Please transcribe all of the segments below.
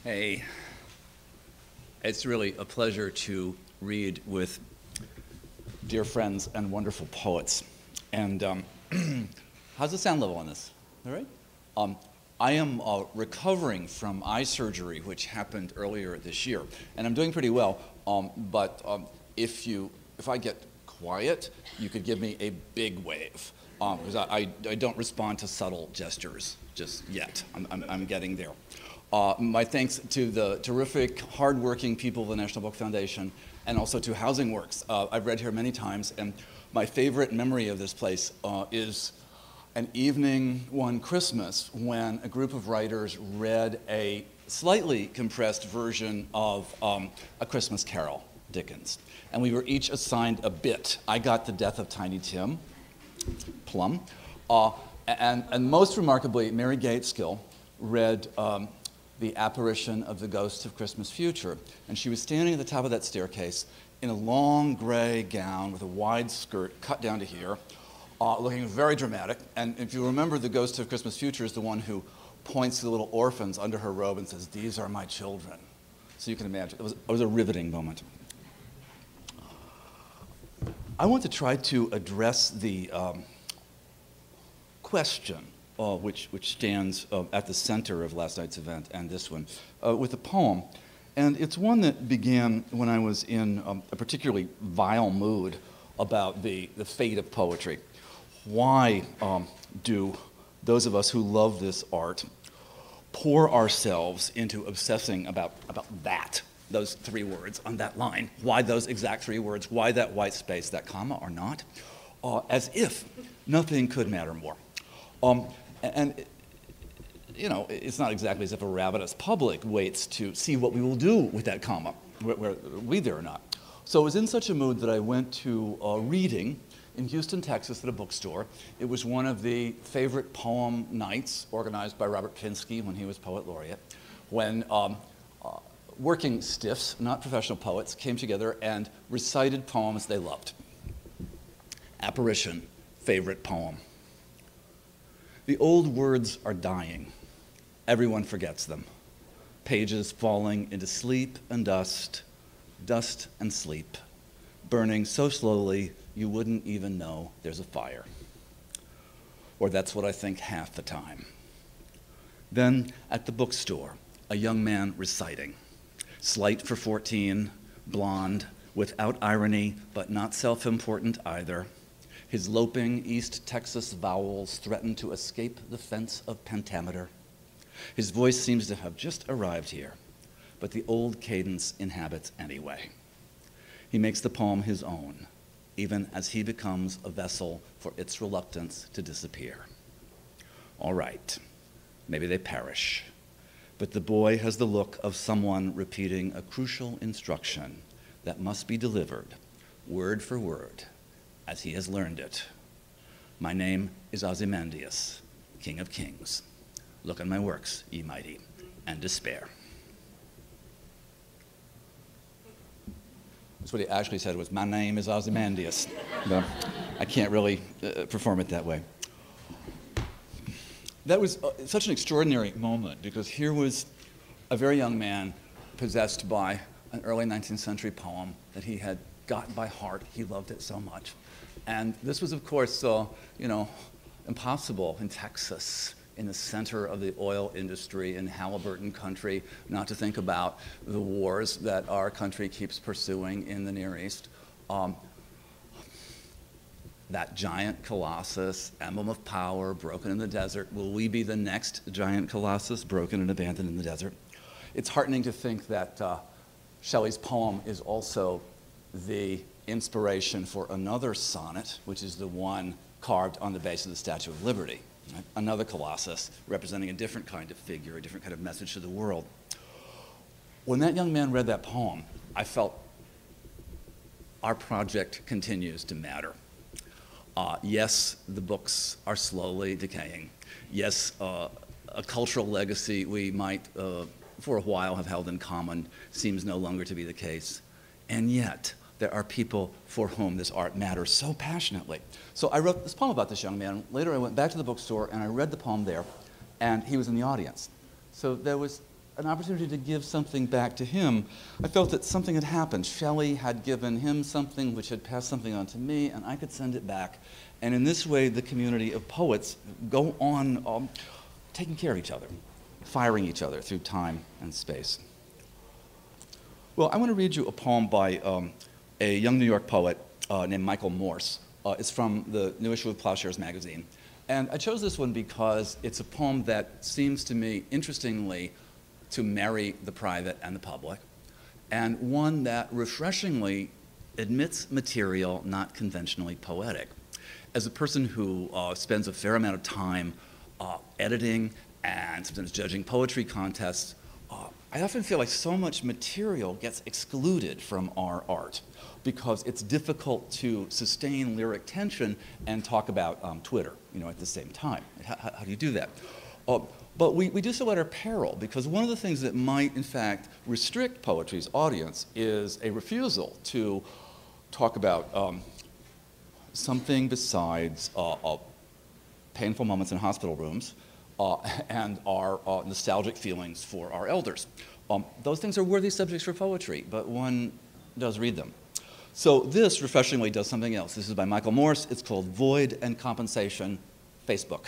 Hey, it's really a pleasure to read with dear friends and wonderful poets. And how's the sound level on this? All right? I am recovering from eye surgery, which happened earlier this year, and I'm doing pretty well. But if I get quiet, you could give me a big wave, because I don't respond to subtle gestures just yet. I'm getting there. My thanks to the terrific, hardworking people of the National Book Foundation, and also to Housing Works. I've read here many times, and my favorite memory of this place is an evening one Christmas when a group of writers read a slightly compressed version of A Christmas Carol, Dickens. And we were each assigned a bit. I got The Death of Tiny Tim, Plum, and most remarkably, Mary Gateskill read The Apparition of the Ghost of Christmas Future. And she was standing at the top of that staircase in a long gray gown with a wide skirt cut down to here, looking very dramatic. And if you remember, the Ghost of Christmas Future is the one who points to the little orphans under her robe and says, "These are my children." So you can imagine, it was a riveting moment. I want to try to address the question which stands at the center of last night's event and this one, with a poem. And it's one that began when I was in a particularly vile mood about the fate of poetry. Why do those of us who love this art pour ourselves into obsessing about that, those three words on that line? Why those exact three words? Why that white space, that comma or not? As if nothing could matter more. And you know, it's not exactly as if a ravenous public waits to see what we will do with that comma, whether we there or not. So I was in such a mood that I went to a reading in Houston, Texas at a bookstore. It was one of the favorite poem nights organized by Robert Pinsky when he was poet laureate, when working stiffs, not professional poets, came together and recited poems they loved. Apparition, favorite poem. The old words are dying. Everyone forgets them. Pages falling into sleep and dust, dust and sleep, burning so slowly you wouldn't even know there's a fire. Or that's what I think half the time. Then at the bookstore, a young man reciting. Slight for 14, blonde, without irony, but not self-important either. His loping East Texas vowels threaten to escape the fence of pentameter. His voice seems to have just arrived here, but the old cadence inhabits anyway. He makes the poem his own, even as he becomes a vessel for its reluctance to disappear. All right, maybe they perish, but the boy has the look of someone repeating a crucial instruction that must be delivered, word for word, as he has learned it. My name is Ozymandias, King of Kings. Look on my works, ye mighty, and despair. That's what he actually said, was, my name is Ozymandias. But I can't really perform it that way. That was such an extraordinary moment, because here was a very young man possessed by an early 19th century poem that he had gotten by heart. He loved it so much. And this was, of course, you know, impossible in Texas, in the center of the oil industry in Halliburton country, not to think about the wars that our country keeps pursuing in the Near East. That giant colossus, emblem of power, broken in the desert. Will we be the next giant colossus, broken and abandoned in the desert? It's heartening to think that Shelley's poem is also the inspiration for another sonnet, which is the one carved on the base of the Statue of Liberty. Right? Another colossus representing a different kind of figure, a different kind of message to the world. When that young man read that poem, I felt our project continues to matter. Yes, the books are slowly decaying. Yes, a cultural legacy we might, for a while, have held in common seems no longer to be the case. And yet, there are people for whom this art matters so passionately. So I wrote this poem about this young man. Later I went back to the bookstore and I read the poem there, and he was in the audience. So there was an opportunity to give something back to him. I felt that something had happened. Shelley had given him something which had passed something on to me, and I could send it back. And in this way, the community of poets go on taking care of each other, firing each other through time and space. Well, I want to read you a poem by a young New York poet named Michael Morse. It's from the new issue of Plowshares magazine. And I chose this one because it's a poem that seems to me, interestingly, to marry the private and the public, and one that refreshingly admits material not conventionally poetic. As a person who spends a fair amount of time editing and sometimes judging poetry contests, I often feel like so much material gets excluded from our art because it's difficult to sustain lyric tension and talk about Twitter, at the same time. How do you do that? But we do so at our peril, because one of the things that might, in fact, restrict poetry's audience is a refusal to talk about something besides painful moments in hospital rooms and our nostalgic feelings for our elders. Those things are worthy subjects for poetry, but one does read them. So this refreshingly does something else. This is by Michael Morse. It's called Void and Compensation, Facebook.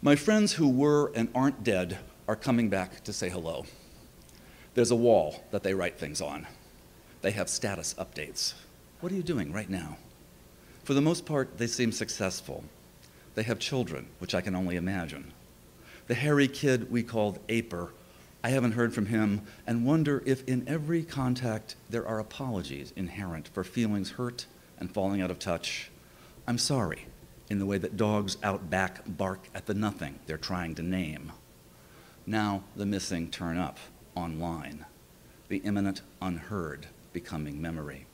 My friends who were and aren't dead are coming back to say hello. There's a wall that they write things on. They have status updates. What are you doing right now? For the most part, they seem successful. They have children, which I can only imagine. The hairy kid we called Aper, I haven't heard from him and wonder if in every contact there are apologies inherent for feelings hurt and falling out of touch. I'm sorry, in the way that dogs out back bark at the nothing they're trying to name. Now the missing turn up online, the imminent unheard becoming memory.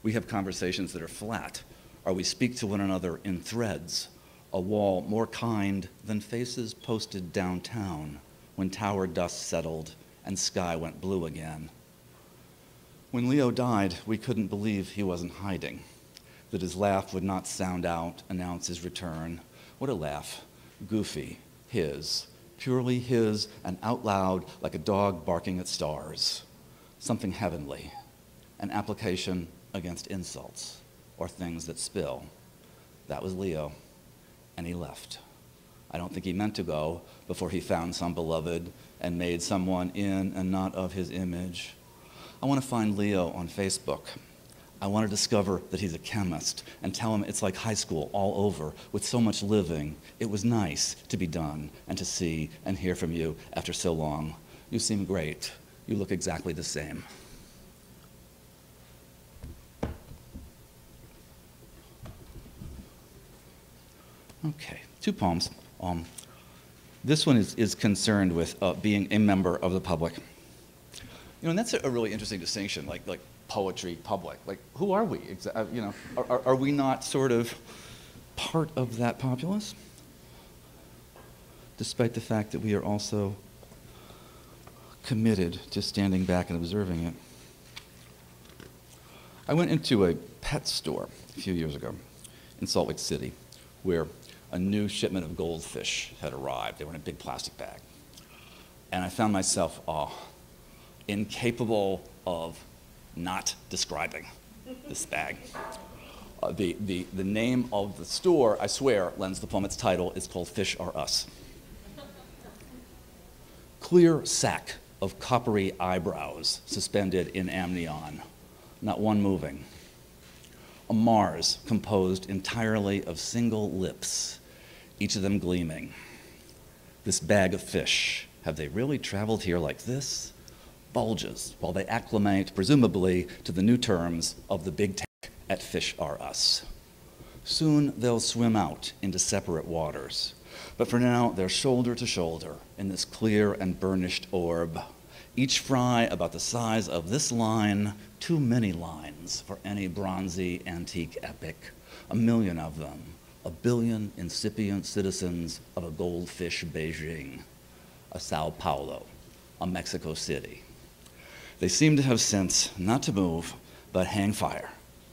We have conversations that are flat, or we speak to one another in threads, a wall more kind than faces posted downtown when tower dust settled and sky went blue again. When Leo died, we couldn't believe he wasn't hiding, that his laugh would not sound out, announce his return. What a laugh, goofy, his, purely his, and out loud like a dog barking at stars. Something heavenly, an application against insults or things that spill. That was Leo, and he left. I don't think he meant to go before he found some beloved and made someone in and not of his image. I want to find Leo on Facebook. I want to discover that he's a chemist and tell him it's like high school all over with so much living. It was nice to be done and to see and hear from you after so long. You seem great. You look exactly the same. Okay, 2 poems. This one is concerned with being a member of the public. And that's a really interesting distinction, like poetry, public. Like, who are we? Are we not sort of part of that populace? Despite the fact that we are also committed to standing back and observing it. I went into a pet store a few years ago in Salt Lake City, where a new shipment of goldfish had arrived. They were in a big plastic bag. And I found myself incapable of not describing this bag. The name of the store, I swear, lends the poem its title. It's called Fish Are Us. Clear sack of coppery eyebrows suspended in amnion, not one moving. A Mars composed entirely of single lips, each of them gleaming. This bag of fish, have they really traveled here like this? Bulges while they acclimate, presumably, to the new terms of the big tank at Fish Are Us. Soon they'll swim out into separate waters, but for now they're shoulder to shoulder in this clear and burnished orb. Each fry about the size of this line, too many lines for any bronzy antique epic. 1 million of them, 1 billion incipient citizens of a goldfish Beijing, a Sao Paulo, a Mexico City. They seem to have sense not to move, but hang fire,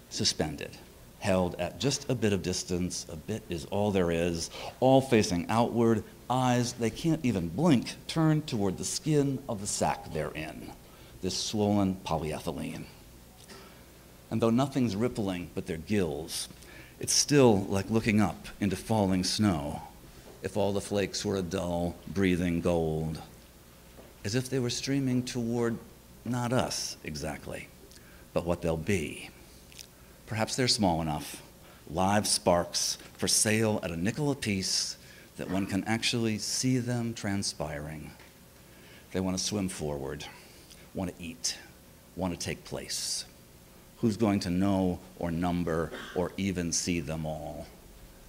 suspended, held at just a bit of distance. A bit is all there is, all facing outward, eyes they can't even blink turned toward the skin of the sack they're in, this swollen polyethylene. And though nothing's rippling but their gills, it's still like looking up into falling snow, if all the flakes were a dull, breathing gold, as if they were streaming toward not us exactly, but what they'll be. Perhaps they're small enough, live sparks for sale at a nickel apiece, that one can actually see them transpiring. They want to swim forward, want to eat, want to take place. Who's going to know or number or even see them all?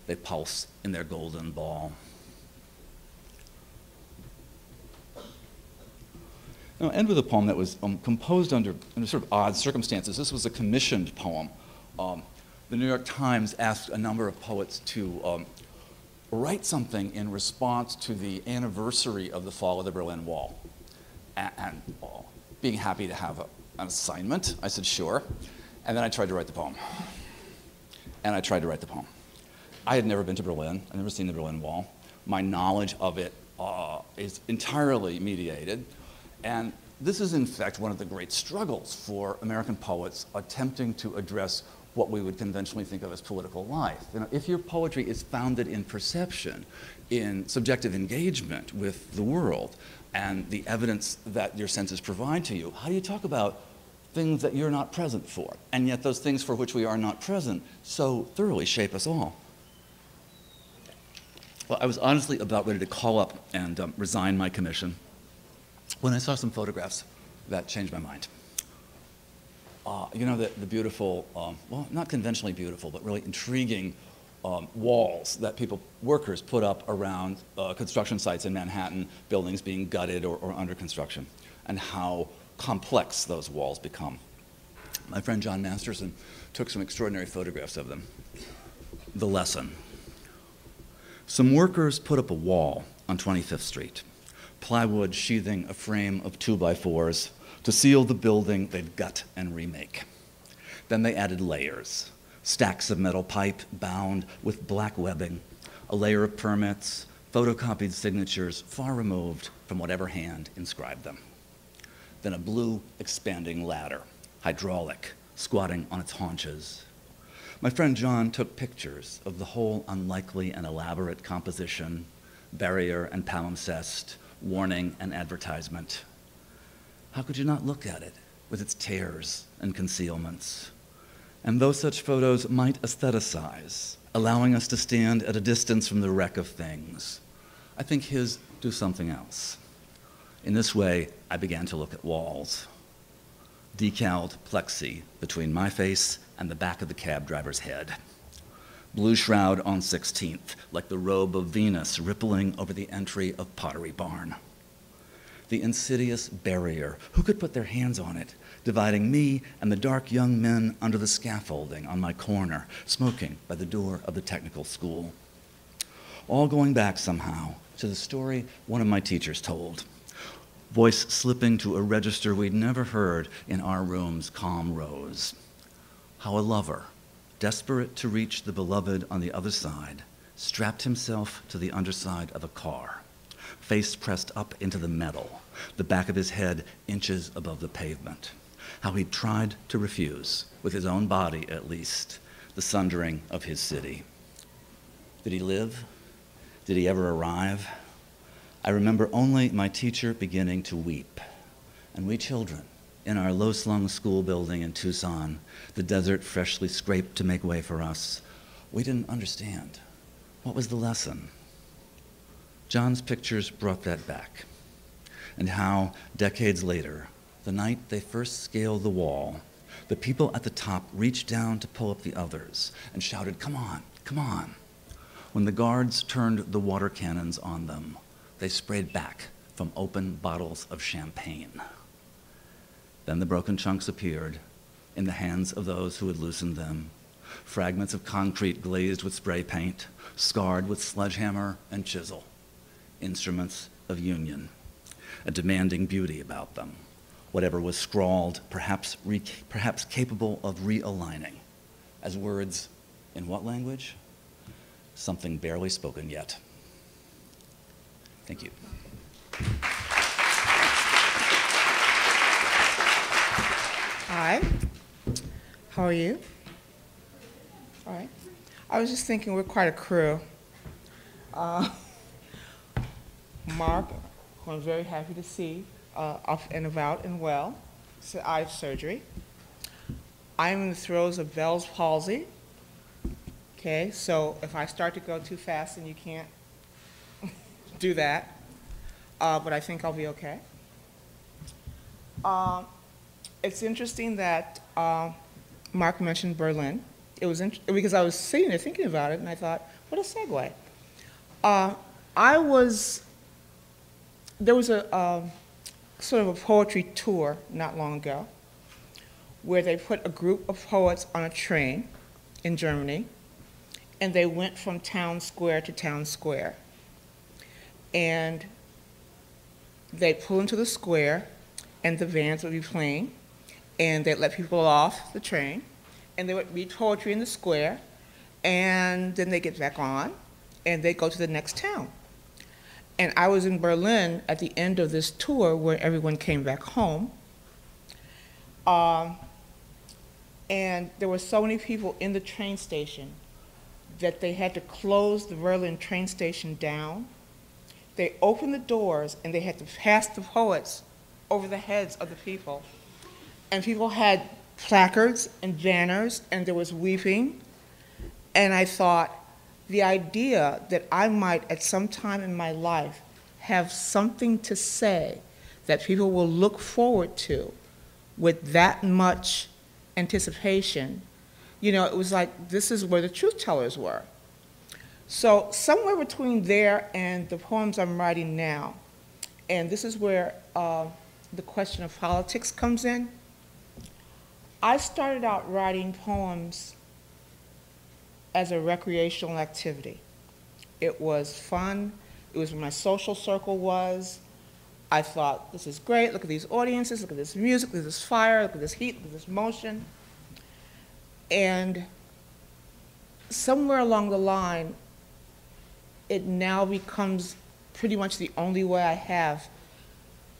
They pulse in their golden ball. Now, I'll end with a poem that was composed under sort of odd circumstances. This was a commissioned poem. The New York Times asked a number of poets to write something in response to the anniversary of the fall of the Berlin Wall. And being happy to have an assignment, I said, sure. And then I tried to write the poem. And I tried to write the poem. I had never been to Berlin. I'd never seen the Berlin Wall. My knowledge of it is entirely mediated. And this is, in fact, one of the great struggles for American poets attempting to address what we would conventionally think of as political life. You know, if your poetry is founded in perception, in subjective engagement with the world, and the evidence that your senses provide to you, how do you talk about things that you're not present for? And yet those things for which we are not present so thoroughly shape us all. Well, I was honestly about ready to call up and resign my commission when I saw some photographs that changed my mind. You know, the beautiful, well, not conventionally beautiful, but really intriguing walls that workers put up around construction sites in Manhattan, buildings being gutted or under construction, and how complex those walls become. My friend John Masterson took some extraordinary photographs of them. The lesson. Some workers put up a wall on 25th Street, plywood sheathing a frame of 2x4s to seal the building they'd gut and remake. Then they added layers, stacks of metal pipe bound with black webbing, a layer of permits, photocopied signatures far removed from whatever hand inscribed them. Then a blue expanding ladder, hydraulic, squatting on its haunches. My friend John took pictures of the whole unlikely and elaborate composition, barrier and palimpsest, warning and advertisement. How could you not look at it with its tears and concealments? And though such photos might aestheticize, allowing us to stand at a distance from the wreck of things, I think his do something else. In this way, I began to look at walls. Decaled plexi between my face and the back of the cab driver's head. Blue shroud on 16th, like the robe of Venus rippling over the entry of Pottery Barn. The insidious barrier, who could put their hands on it, dividing me and the dark young men under the scaffolding on my corner, smoking by the door of the technical school. All going back somehow to the story one of my teachers told. Voice slipping to a register we'd never heard in our room's calm rows. How a lover, desperate to reach the beloved on the other side, strapped himself to the underside of a car, face pressed up into the metal, the back of his head inches above the pavement. How he tried to refuse, with his own body at least, the sundering of his city. Did he live? Did he ever arrive? I remember only my teacher beginning to weep, and we children, in our low-slung school building in Tucson, the desert freshly scraped to make way for us, we didn't understand. What was the lesson? John's pictures brought that back, and how, decades later, the night they first scaled the wall, the people at the top reached down to pull up the others and shouted, "Come on, come on." When the guards turned the water cannons on them, they sprayed back from open bottles of champagne. Then the broken chunks appeared in the hands of those who had loosened them, fragments of concrete glazed with spray paint, scarred with sledgehammer and chisel, instruments of union, a demanding beauty about them, whatever was scrawled, perhaps capable of realigning, as words In what language? Something barely spoken yet. Thank you. Hi. How are you? All right. I was just thinking we're quite a crew. Mark, who I'm very happy to see, up and about and well, eye surgery. I'm in the throes of Bell's palsy. Okay, so if I start to go too fast, then you can't do that. But I think I'll be okay. It's interesting that Mark mentioned Berlin. It was because I was sitting there thinking about it, and I thought, what a segue. There was a sort of a poetry tour not long ago where they put a group of poets on a train in Germany, and they went from town square to town square. And they'd pull into the square, and the vans would be playing, and they'd let people off the train, and they would read poetry in the square, and then they'd get back on, and they'd go to the next town. And I was in Berlin at the end of this tour where everyone came back home. And there were so many people in the train station that they had to close the Berlin train station down. They opened the doors and they had to pass the poets over the heads of the people. And people had placards and banners, and there was weeping. And I thought, the idea that I might at some time in my life have something to say that people will look forward to with that much anticipation, you know, it was like, this is where the truth tellers were. So somewhere between there and the poems I'm writing now, and this is where the question of politics comes in, I started out writing poems as a recreational activity. It was fun. It was where my social circle was. I thought, this is great. Look at these audiences. Look at this music. Look at this fire. Look at this heat. Look at this motion. And somewhere along the line, it now becomes pretty much the only way I have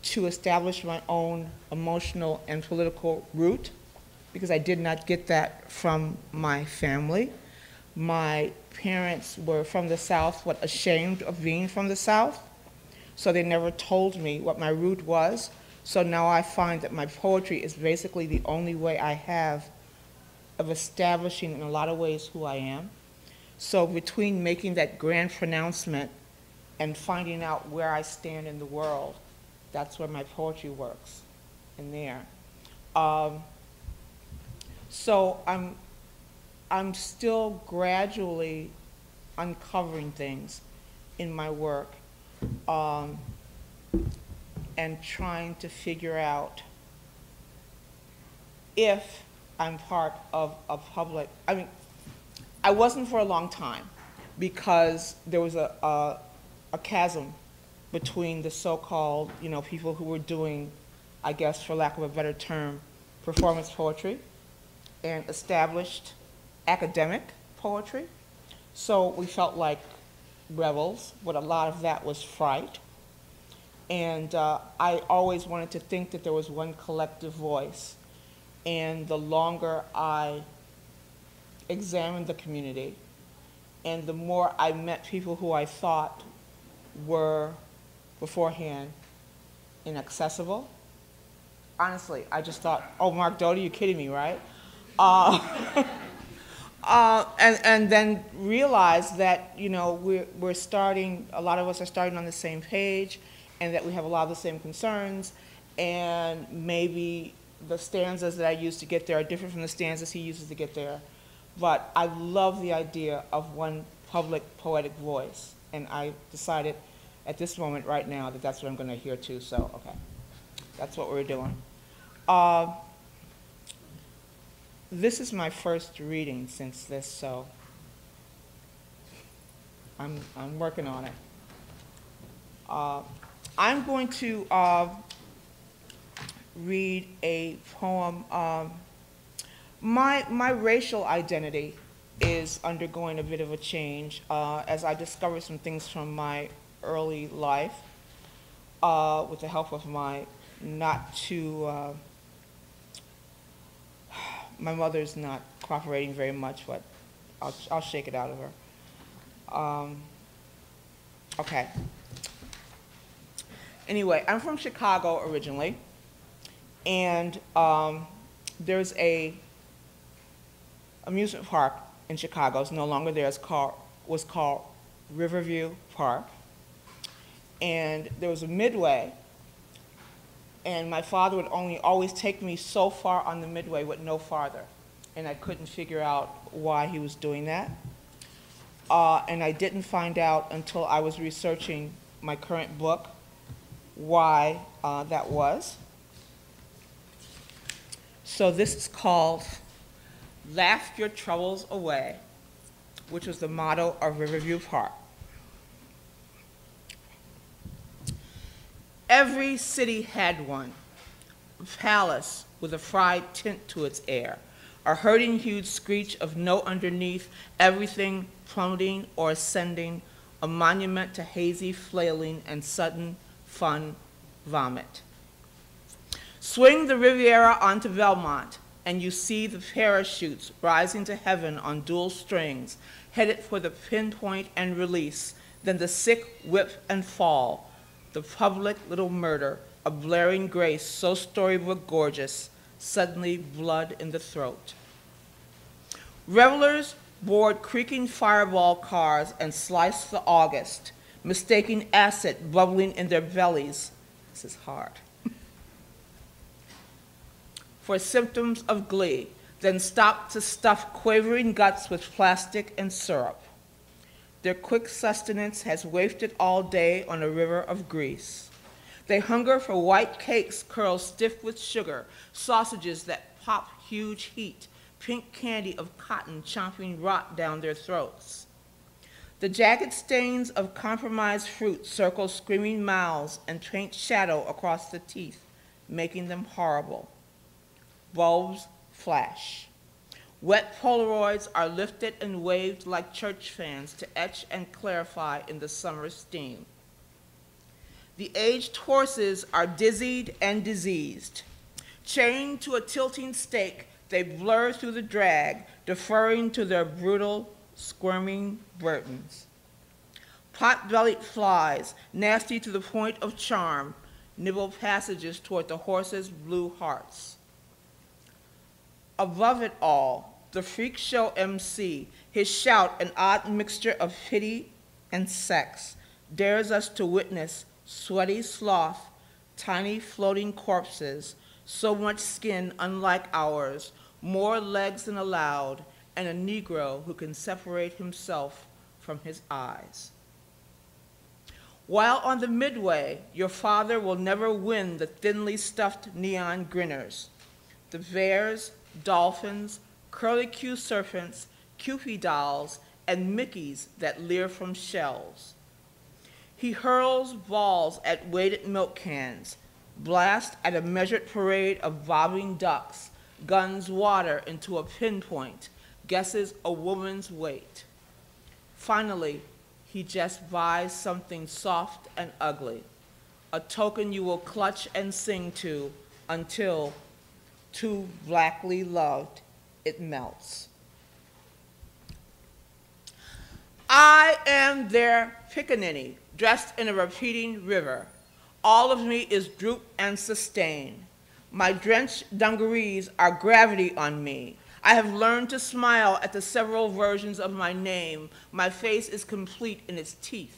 to establish my own emotional and political root, because I did not get that from my family. My parents were from the South, ashamed of being from the South, so they never told me what my root was. So now I find that my poetry is basically the only way I have of establishing in a lot of ways who I am. So between making that grand pronouncement and finding out where I stand in the world, that's where my poetry works, in there. So I'm still gradually uncovering things in my work and trying to figure out if I'm part of a public, I mean, I wasn't for a long time because there was a chasm between the so-called, you know, people who were doing, I guess for lack of a better term, performance poetry and established academic poetry. So we felt like rebels, but a lot of that was fright. And I always wanted to think that there was one collective voice. And the longer I examined the community, and the more I met people who I thought were beforehand inaccessible, honestly, I just thought, oh, Mark Doty, you're kidding me, right? And then realized that, you know, we're starting, a lot of us are starting on the same page, and that we have a lot of the same concerns, and maybe the stanzas that I use to get there are different from the stanzas he uses to get there. But I love the idea of one public poetic voice, and I decided at this moment right now that that's what I'm going to adhere to, so okay, that's what we're doing. This is my first reading since this, so I'm working on it. I'm going to read a poem. My racial identity is undergoing a bit of a change as I discovered some things from my early life with the help of my my mother's not cooperating very much, but I'll shake it out of her. Okay. Anyway, I'm from Chicago originally, and there's a amusement park in Chicago. It's no longer there. Was called Riverview Park, and there was a midway, and my father would always take me so far on the midway but no farther, and I couldn't figure out why he was doing that. And I didn't find out until I was researching my current book why that was. So this is called Laugh Your Troubles Away, which was the motto of Riverview Park. Every city had one, a palace with a fried tint to its air, a hurting huge screech of no underneath, everything plummeting or ascending, a monument to hazy flailing and sudden fun vomit. Swing the Riviera onto Belmont, and you see the parachutes rising to heaven on dual strings, headed for the pinpoint and release, then the sick whip and fall, the public little murder, a blaring grace so storybook gorgeous, suddenly blood in the throat. Revelers board creaking fireball cars and slice the August, mistaking acid bubbling in their bellies. This is hard. For symptoms of glee, then stop to stuff quavering guts with plastic and syrup. Their quick sustenance has wafted all day on a river of grease. They hunger for white cakes curled stiff with sugar, sausages that pop huge heat, pink candy of cotton chomping rot down their throats. The jagged stains of compromised fruit circle screaming mouths and faint shadow across the teeth, making them horrible. Bulbs flash. Wet Polaroids are lifted and waved like church fans to etch and clarify in the summer steam. The aged horses are dizzied and diseased. Chained to a tilting stake, they blur through the drag, deferring to their brutal, squirming burdens. Pot-bellied flies, nasty to the point of charm, nibble passages toward the horses' blue hearts. Above it all, the freak show MC, his shout an odd mixture of pity and sex, dares us to witness sweaty sloth, tiny floating corpses, so much skin unlike ours, more legs than allowed, and a Negro who can separate himself from his eyes. While on the midway, your father will never win the thinly stuffed neon grinners, the bears, dolphins, curlicue serpents, Kewpie dolls, and Mickeys that leer from shells. He hurls balls at weighted milk cans, blasts at a measured parade of bobbing ducks, guns water into a pinpoint, guesses a woman's weight. Finally, he just buys something soft and ugly, a token you will clutch and sing to until, too blackly loved, it melts. I am their pickaninny, dressed in a repeating river. All of me is droop and sustain. My drenched dungarees are gravity on me. I have learned to smile at the several versions of my name. My face is complete in its teeth.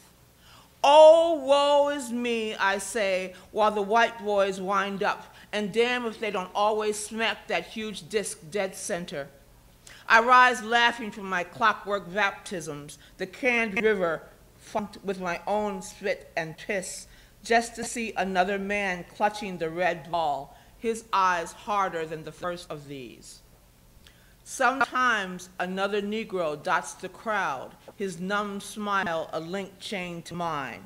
Oh, woe is me, I say, while the white boys wind up, and damn if they don't always smack that huge disc dead center. I rise laughing from my clockwork baptisms, the canned river funked with my own spit and piss, just to see another man clutching the red ball, his eyes harder than the first of these. Sometimes another Negro dots the crowd, his numb smile a link chain to mine.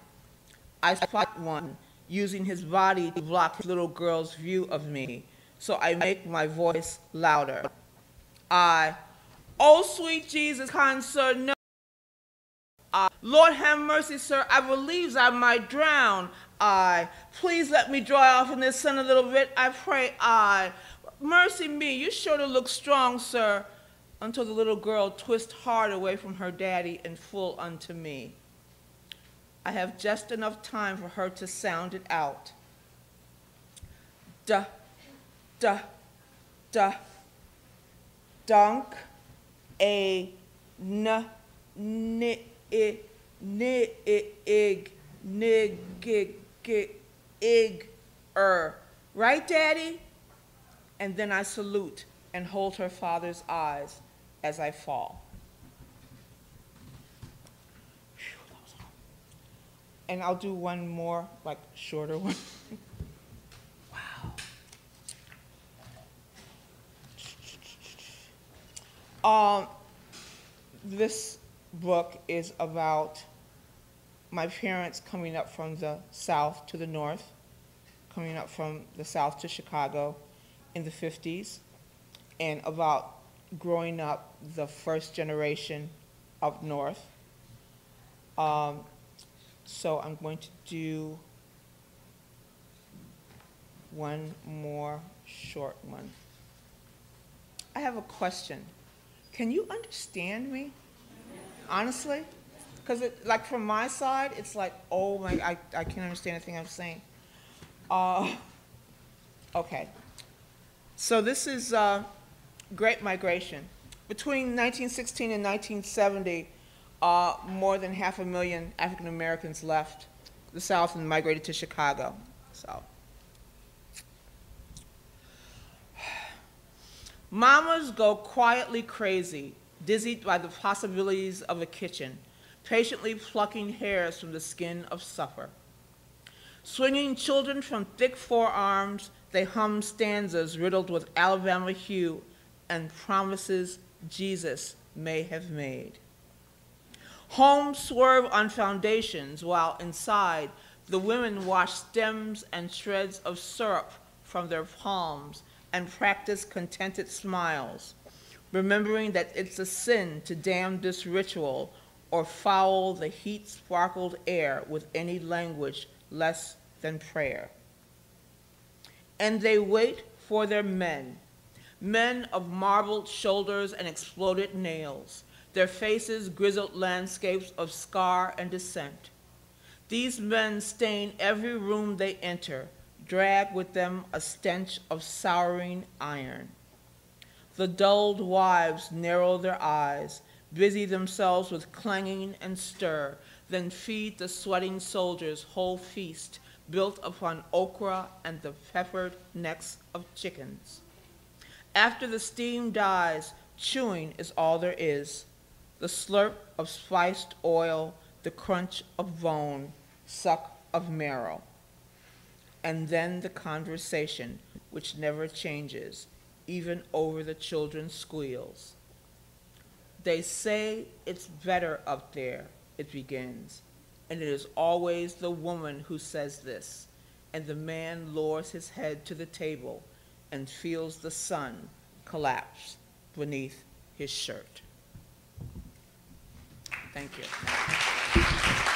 I spot one, using his body to block his little girl's view of me, so I make my voice louder. Oh, sweet Jesus, kind sir, no. Lord have mercy, sir, I believes I might drown. Please let me dry off in this sun a little bit, I pray. Mercy me, you sure to look strong, sir. Until the little girl twist hard away from her daddy and full unto me. I have just enough time for her to sound it out. Da, da, da, dunk, a, n, ni, I, ni, I, ig, nig, gig, ig, Right, Daddy? And then I salute and hold her father's eyes as I fall. And I'll do one more, like, shorter one. Wow. This book is about my parents coming up from the South to the North, coming up from the South to Chicago in the 50s, and about growing up the first generation up north. So I'm going to do one more short one. I have a question. Can you understand me? Honestly? Because like from my side, it's like, oh my, I can't understand anything I'm saying. Okay. So this is Great Migration. Between 1916 and 1970, more than 500,000 African Americans left the South and migrated to Chicago. So, mamas go quietly crazy, dizzied by the possibilities of a kitchen, patiently plucking hairs from the skin of supper. Swinging children from thick forearms, they hum stanzas riddled with Alabama hue and promises Jesus may have made. Homes swerve on foundations while inside the women wash stems and shreds of syrup from their palms and practice contented smiles, remembering that it's a sin to damn this ritual or foul the heat-sparkled air with any language less than prayer. And they wait for their men, men of marbled shoulders and exploded nails, their faces grizzled landscapes of scar and dissent. These men stain every room they enter, drag with them a stench of souring iron. The dulled wives narrow their eyes, busy themselves with clanging and stir, then feed the sweating soldiers whole feast built upon okra and the peppered necks of chickens. After the steam dies, chewing is all there is. The slurp of spiced oil, the crunch of bone, suck of marrow. And then the conversation, which never changes, even over the children's squeals. They say it's better up there, it begins, and it is always the woman who says this, and the man lowers his head to the table and feels the sun collapse beneath his shirt. Thank you.